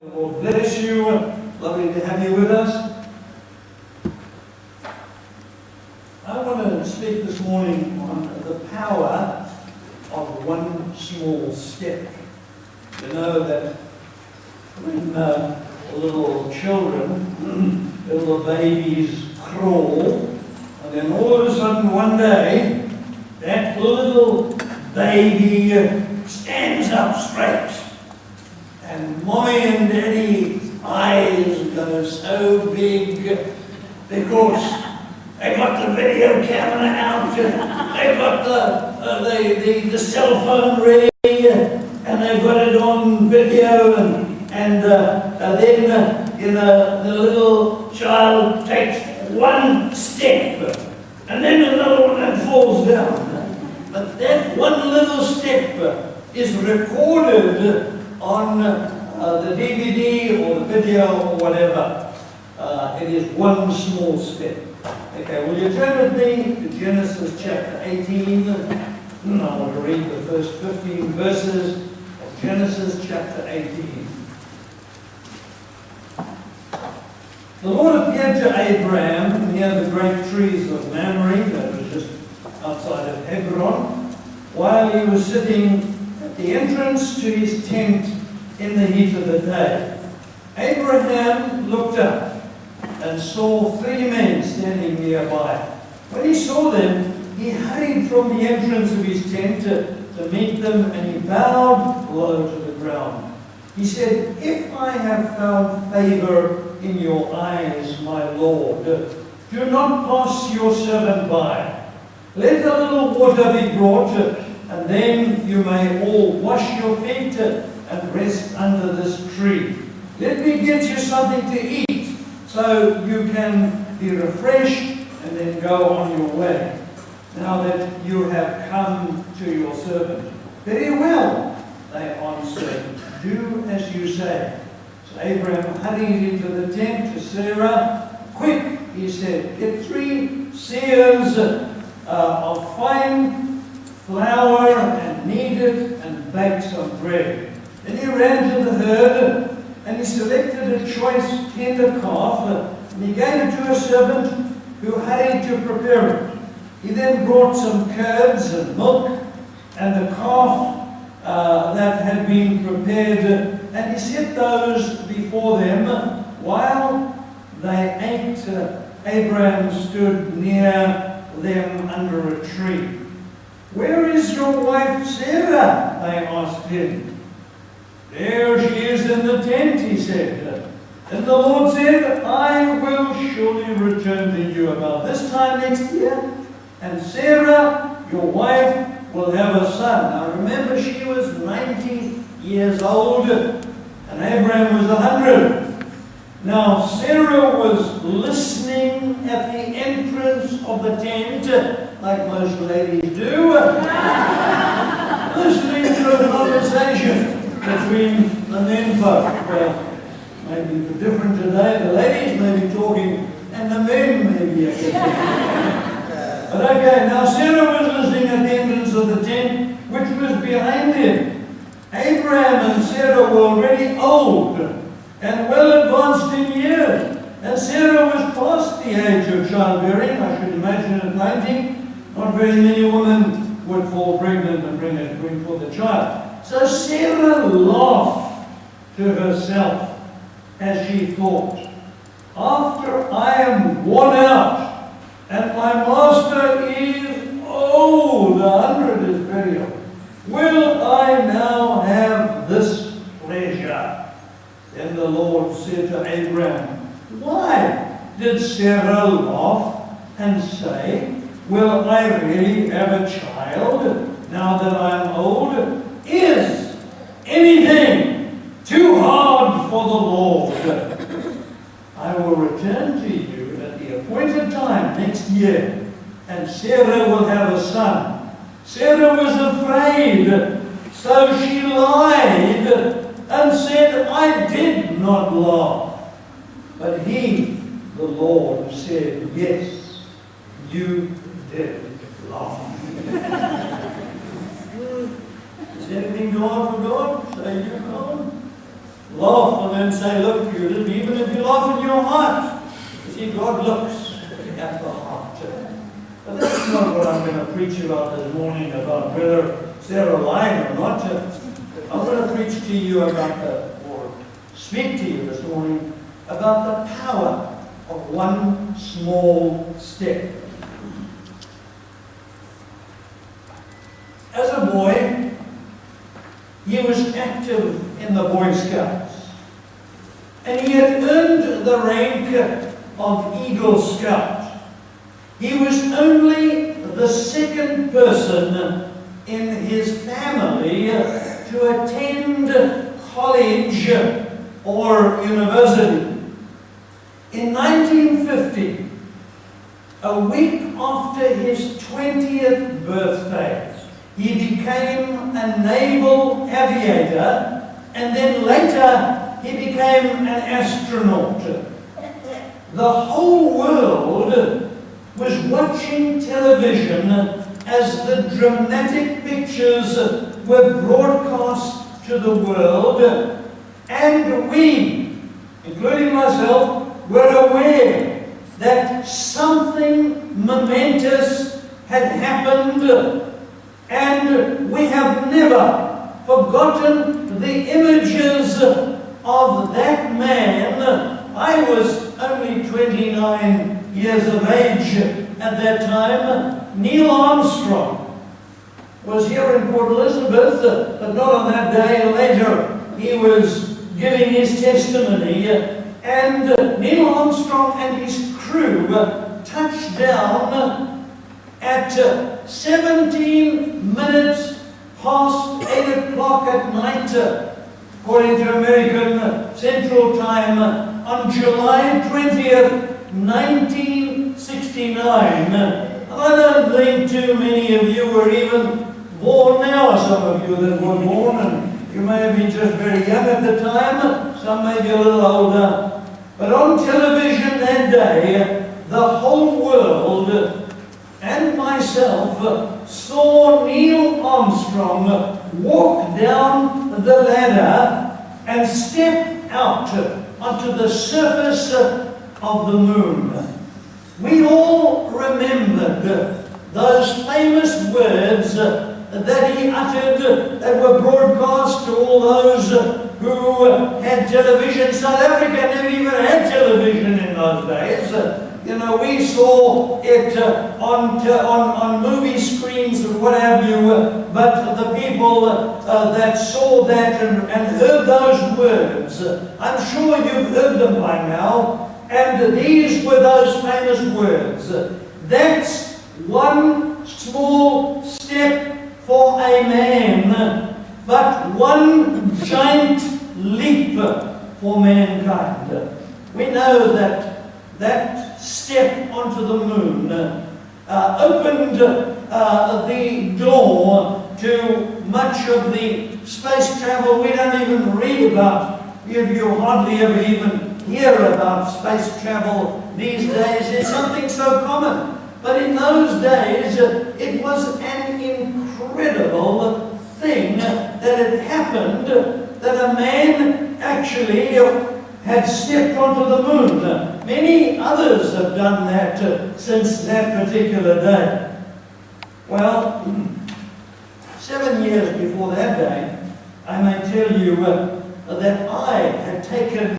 Lord bless you. Lovely to have you with us. I want to speak this morning on the power of one small step. You know that when little children, little babies crawl, and then all of a sudden one day, that little baby stands up straight. And mommy and daddy's eyes go so big because they got the video camera out, they got the cell phone ready, and they've got it on video, and then the little child takes one step, and then another one that falls down. But that one little step is recorded on the DVD or the video or whatever. It is one small step. Okay, will you turn with me to Genesis chapter 18? I want to read the first 15 verses of Genesis chapter 18. The Lord appeared to Abraham near the great trees of Mamre, that was just outside of Hebron, while he was sitting at the entrance to his tent in the heat of the day. Abraham looked up and saw three men standing nearby. When he saw them, he hurried from the entrance of his tent to meet them, and he bowed low to the ground. He said, "If I have found favor in your eyes, my Lord, do not pass your servant by. Let a little water be brought, and then you may all wash your feet and rest under this tree. Let me get you something to eat, so you can be refreshed and then go on your way, now that you have come to your servant." "Very well," they answered, "do as you say." So Abraham hurried into the tent to Sarah. "Quick," he said, "get 3 seahs of fine flour and knead it and bake some bread." Then he ran to the herd and he selected a choice tender calf, and he gave it to a servant who hurried to prepare it. He then brought some curds and milk and the calf that had been prepared, and he set those before them. While they ate, Abraham stood near them under a tree. "Where is your wife Sarah?" they asked him. "There she is in the tent," he said. And the Lord said, "I will surely return to you about this time next year, and Sarah, your wife, will have a son." Now remember, she was 90 years old, and Abraham was 100. Now Sarah was listening at the entrance of the tent, like most ladies do, listening to a conversation between the men folk. Well, maybe different today. The ladies may be talking, and the men may be But okay, now Sarah was listening at the entrance of the tent, which was behind him. Abraham and Sarah were already old and well advanced in years, and Sarah was past the age of childbearing. I should imagine at 90, not very many women would fall pregnant and bring forth a child. So Sarah laughed to herself as she thought, "After I am worn out and my master is old," 100 is very old, "will I now have this pleasure?" Then the Lord said to Abraham, "Why did Sarah laugh and say, 'Will I really have a child now that I am old?' Is anything too hard for the Lord? I will return to you at the appointed time next year, and Sarah will have a son." Sarah was afraid, so she lied and said, "I did not laugh." But he, the Lord, said, "Yes, you did laugh." Is anything too hard for God? Say you, God. laugh and then say, look, even if you laugh in your heart, you see, God looks at the heart. But that's not what I'm going to preach about this morning, about whether Sarah lied or not. I'm going to preach to you or speak to you this morning about the power of one small step. As a boy, he was active in the Boy Scouts, and he had earned the rank of Eagle Scout. He was only the second person in his family to attend college or university. In 1950, a week after his 20th birthday, he became a naval aviator, and then later he became an astronaut. The whole world was watching television as the dramatic pictures were broadcast to the world, and we, including myself, were aware that something momentous had happened, and we have never forgotten the images of that man. I was only 29 years of age at that time. Neil Armstrong was here in Port Elizabeth, but not on that day. Later, he was giving his testimony, and Neil Armstrong and his crew touched down at 17 minutes past 8 o'clock at night, according to American Central Time, on July 20th, 1969. I don't think too many of you were even born now, some of you that were born, and you may be just very young at the time, some may be a little older. But on television that day, the whole world and myself saw Neil Armstrong walk down the ladder and step out onto the surface of the moon. We all remembered those famous words that he uttered that were broadcast to all those who had television. South Africa never even had television in those days. You know, we saw it on movie screens or what have you, but the people that saw that and heard those words, I'm sure you've heard them by now, and these were those famous words. That's one small step for a man, but one giant leap for mankind. We know that step onto the moon opened the door to much of the space travel we don't even read about. You hardly ever even hear about space travel these days. It's something so common. But in those days, it was an incredible thing that had happened, that a man actually had stepped onto the moon. Many others have done that since that particular day. Well, 7 years before that day, I may tell you that I had taken